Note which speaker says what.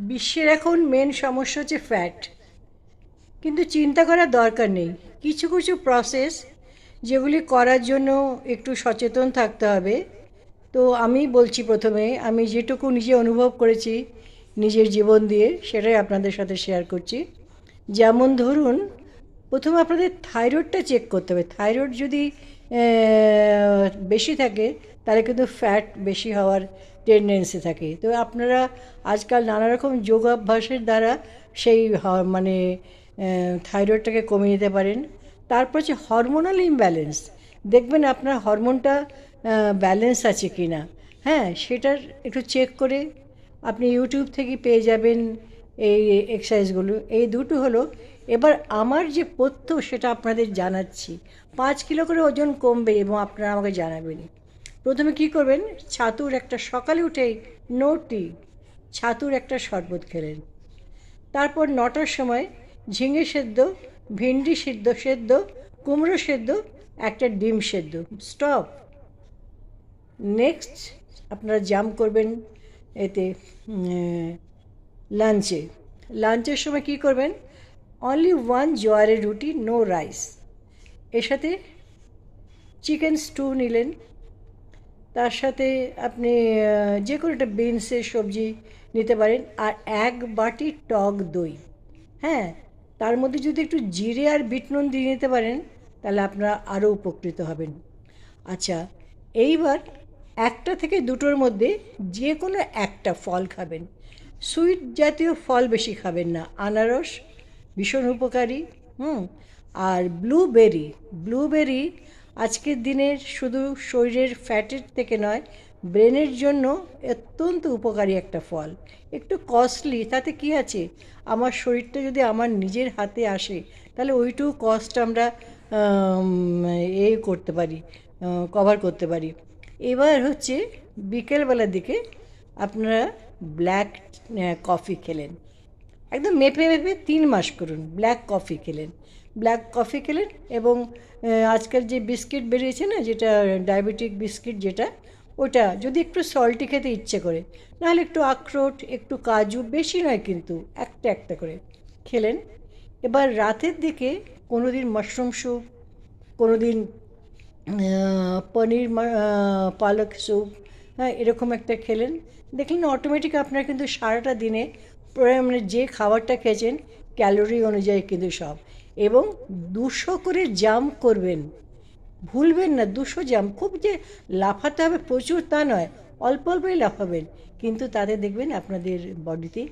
Speaker 1: বিশ্বের এখন মেন সমস্যা হচ্ছে ফ্যাট। কিন্তু চিন্তা করার দরকার নেই, কিছু কিছু প্রসেস যেগুলি করার জন্য একটু সচেতন থাকতে হবে। তো আমি বলছি, প্রথমে আমি যেটুকু নিজে অনুভব করেছি নিজের জীবন দিয়ে সেটাই আপনাদের সাথে শেয়ার করছি। যেমন ধরুন, প্রথমে আপনাদের থাইরয়েডটা চেক করতে হবে। থাইরয়েড যদি বেশি থাকে তাহলে কিন্তু ফ্যাট বেশি হওয়ার টেন্ডেন্সি থাকে। তো আপনারা আজকাল নানা রকম যোগাভ্যাসের দ্বারা সেই মানে থাইরয়েডটাকে কমিয়ে নিতে পারেন। তারপর হচ্ছে হরমোনাল ইমব্যালেন্স। দেখবেন আপনার হরমোনটা ব্যালেন্স আছে কি না, হ্যাঁ, সেটার একটু চেক করে আপনি ইউটিউব থেকে পেয়ে যাবেন এই এক্সারসাইজগুলো। এই দুটো হলো। এবার আমার যে পথ্য সেটা আপনাদের জানাচ্ছি। 5 কিলো করে ওজন কমবে এবং আপনারা আমাকে জানাবেন। প্রথমে কি করবেন, ছাতুর একটা, সকালে উঠেই নো টি, ছাতুর একটা শরবত খেলেন। তারপর 9টার সময় ঝিঙে সেদ্ধ, ভেন্ডি সেদ্ধ, কুমড়ো সেদ্ধ, একটা ডিম সেদ্ধ। স্টপ। নেক্সট আপনারা জাম্প করবেন এতে লাঞ্চে। লাঞ্চের সময় কি করবেন, অনলি 1 জোয়ারের রুটি, নো রাইস। এর সাথে চিকেন স্টু নিলেন। তার সাথে আপনি যে কোনো একটা বিনসের সবজি নিতে পারেন। আর 1 বাটি টক দই। হ্যাঁ, তার মধ্যে যদি একটু জিরে আর বিট নুন দিয়ে নিতে পারেন তাহলে আপনারা আরও উপকৃত হবেন। আচ্ছা, এইবার 1টা থেকে 2টোর মধ্যে যে কোনো একটা ফল খাবেন। সুইট জাতীয় ফল বেশি খাবেন না। আনারস ভীষণ উপকারী। আর ব্লুবেরি আজকের দিনের শুধু শরীরের ফ্যাটের থেকে নয়, ব্রেনের জন্য অত্যন্ত উপকারী একটা ফল। একটু কস্টলি, তাতে কি আছে, আমার শরীরটা যদি আমার নিজের হাতে আসে তাহলে ওইটুকু কস্ট আমরা করতে পারি, কভার করতে পারি। এবার হচ্ছে বিকেলবেলার দিকে আপনারা ব্ল্যাক কফি খেলেন। একদম মেপে মেপে 3 মাস করুন। ব্ল্যাক কফি খেলেন এবং আজকাল যে বিস্কিট বেরিয়েছে না, যেটা ডায়াবেটিক বিস্কিট, যেটা ওটা যদি একটু সল্টি খেতে ইচ্ছে করে, নাহলে একটু আখরোট, একটু কাজু, বেশি নয় কিন্তু একটা একটা করে খেলেন। এবার রাতের দিকে কোনো দিন মাশরুম স্যুপ, কোনো দিন পনির পালক স্যুপ, হ্যাঁ, এরকম একটা খেলেন। দেখলেন অটোমেটিক আপনার কিন্তু সারাটা দিনে মানে যে খাবারটা খেয়েছেন ক্যালোরি অনুযায়ী কিন্তু সব। এবং 200 করে জাম্প করবেন, ভুলবেন না। 200 জাম্প, খুব যে লাফাতে হবে প্রচুর তা নয়, অল্প অল্পই লাফাবেন, কিন্তু তাতে দেখবেন আপনাদের বডিতে